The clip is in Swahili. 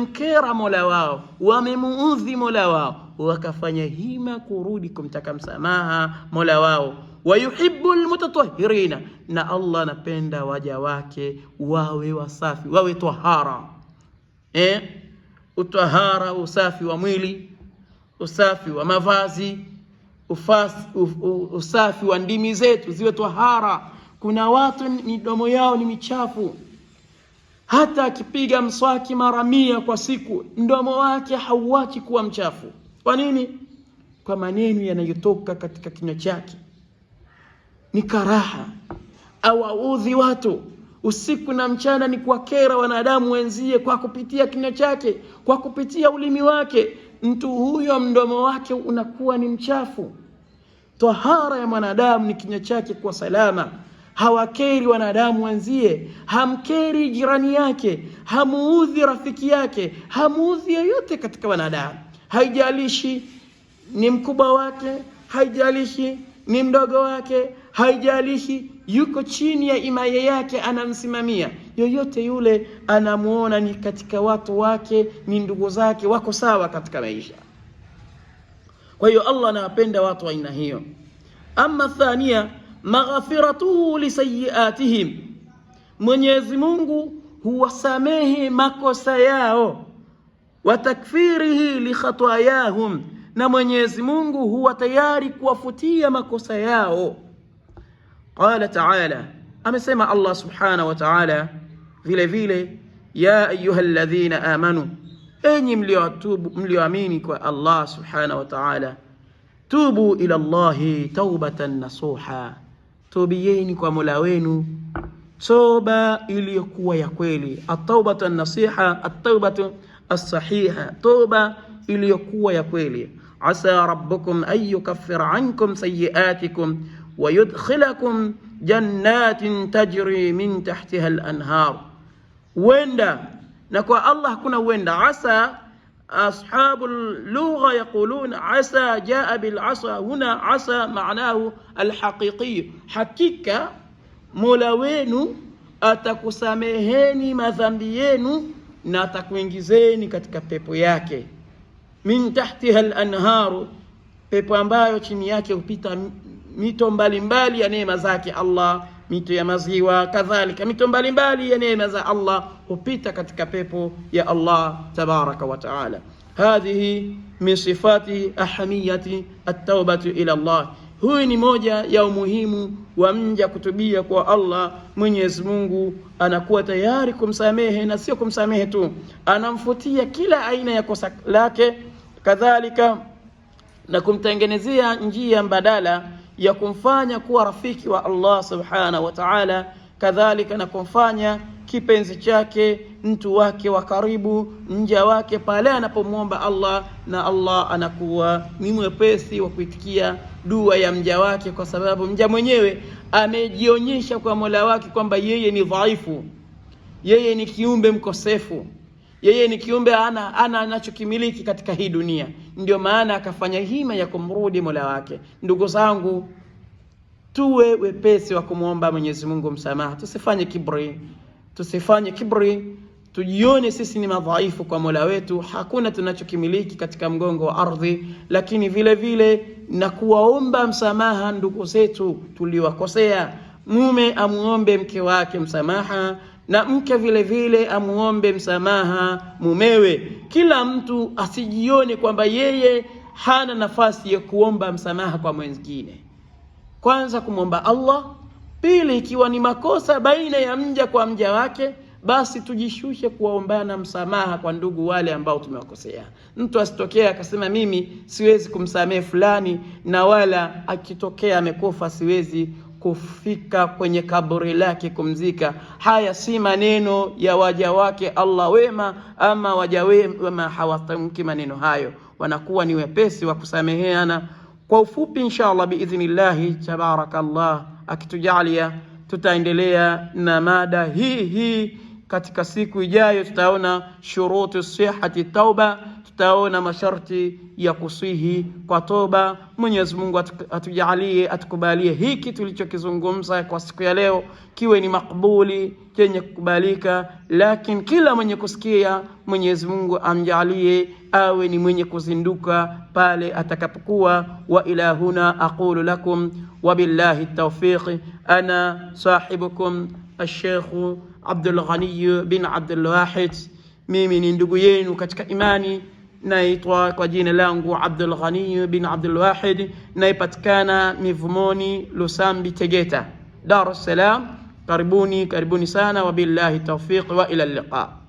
wamemkera Mola wao, wamemuudhi Mola wao, wakafanya hima kurudi kumtaka msamaha Mola wao. Wayuhibbul mutatahhirina, na Allah anapenda waja wake wawe wasafi, wawe tahara. Utahara, usafi wa mwili, usafi wa mavazi, usafi wa ndimi zetu ziwe tahara. Kuna watu midomo yao ni michafu, hata akipiga mswaki mara 100 kwa siku, mdomo wake hauachi kuwa mchafu. Kwa nini? Kwa maneno yanayotoka katika kinywa chake ni karaha, au audhi watu usiku na mchana, ni kuwakera wanadamu wenzie kwa kupitia kinywa chake, kwa kupitia ulimi wake. Mtu huyo mdomo wake unakuwa ni mchafu. Tahara ya mwanadamu ni kinywa chake kwa salama, hawakeri wanadamu wenzie, hamkeri jirani yake, hamuudhi rafiki yake, hamuudhi yoyote katika wanadamu. Haijalishi ni mkubwa wake, haijalishi ni mdogo wake, haijalishi yuko chini ya imaya yake anamsimamia, yoyote yule anamuona ni katika watu wake, ni ndugu zake, wako sawa katika maisha. Kwa hiyo Allah anawapenda watu wa aina hiyo. Amma thania, maghfiratuhu lisayiatihim, Mwenyezi Mungu huwasamehe makosa yao. Wa takfirihi li khatayahum, na Mwenyezi Mungu huwa tayari kuwafutia makosa yao. Qala ta'ala, amesema Allah subhanahu wa ta'ala vile vile, ya ayyuhalladhina amanu, enyi mlioamini kwa Allah subhanahu wa ta'ala, tubu ila Allahi taubatan nasuha, tubieni kwa Mola wenu toba iliyokuwa ya kweli. At-taubatu an-nasiha, at-taubatu as-sahiha, toba iliyokuwa ya kweli. Asa rabbukum an yukaffira ankum sayiatikum wa yudkhilakum jannatin tajri min tahtiha al-anhar. Wenda, na kwa Allah kuna wenda. Asa, أصحاب اللغة يقولون عسى جاء بالعصا، هنا عسى معناه الحقيقي، حقيقة Mola wenu atakusameheni madhambi yenu na atakuingizeni katika pepo yake. Min tahtiha al-anharu, pepo ambayo chini yake hupita mito mbalimbali ya neema zake Allah, mito ya maziwa, kadhalika mito mbalimbali ya neema za Allah hupita katika pepo ya Allah tabaraka wa taala. Hadhihi min sifati ahamiyati at-taubatu ila Allah. Huyu ni moja ya umuhimu wa mja kutubia kwa Allah. Mwenyezi Mungu anakuwa tayari kumsamehe, na sio kumsamehe tu, anamfutia kila aina ya kosa lake, kadhalika na kumtengenezea njia mbadala ya kumfanya kuwa rafiki wa Allah subhanahu wa ta'ala, kadhalika na kumfanya kipenzi chake, mtu wake wa karibu, mja wake pale anapomwomba Allah, na Allah anakuwa ni mwepesi wa kuitikia dua ya mja wake, kwa sababu mja mwenyewe amejionyesha kwa Mola wake kwamba yeye ni dhaifu, yeye ni kiumbe mkosefu, yeye ni kiumbe ana anachokimiliki katika hii dunia. Ndio maana akafanya hima ya kumrudi Mola wake. Ndugu zangu, tuwe wepesi wa kumwomba Mwenyezi Mungu msamaha. Tusifanye kibri, tujione sisi ni madhaifu kwa Mola wetu, hakuna tunachokimiliki katika mgongo wa ardhi. Lakini vile vile na kuwaomba msamaha ndugu zetu tuliowakosea. Mume amuombe mke wake msamaha, na mke vile vile amuombe msamaha mumewe. Kila mtu asijione kwamba yeye hana nafasi ya kuomba msamaha kwa mwingine. Kwanza kumwomba Allah, pili ikiwa ni makosa baina ya mja kwa mja wake, basi tujishushe kuwaombana msamaha kwa ndugu wale ambao tumewakosea. Mtu asitokea akasema mimi siwezi kumsamehe fulani, na wala akitokea amekufa siwezi kufika kwenye kaburi lake kumzika. Haya si maneno ya waja wake Allah wema, ama waja wema hawatamki maneno hayo, wanakuwa ni wepesi wa kusameheana. Kwa ufupi, inshallah biidhnillahi tabarakallah, akitujalia tutaendelea na mada hii katika siku ijayo. Tutaona shurutu sihhati tauba, tutaona masharti ya kuswihi kwa toba. Mwenyezi Mungu atujalie, atukubalie hiki tulichokizungumza kwa siku ya leo kiwe ni makbuli, chenye kukubalika. Lakini kila mwenye kusikia Mwenyezi Mungu amjalie awe ni mwenye kuzinduka pale atakapokuwa. Wa ila huna aqulu lakum wa billahi tawfiq. Ana sahibukum الشيخ عبد الغني بن عبد الواحد. mimi ni ndugu yenu katika imani, naitwa kwa jina langu Abdul Ghani bin Abdul Wahid, naipatikana Mivumoni, Lusambi, Tegeta, Dar es Salaam. Karibuni sana, wabillahi tawfiq wa ila liqa.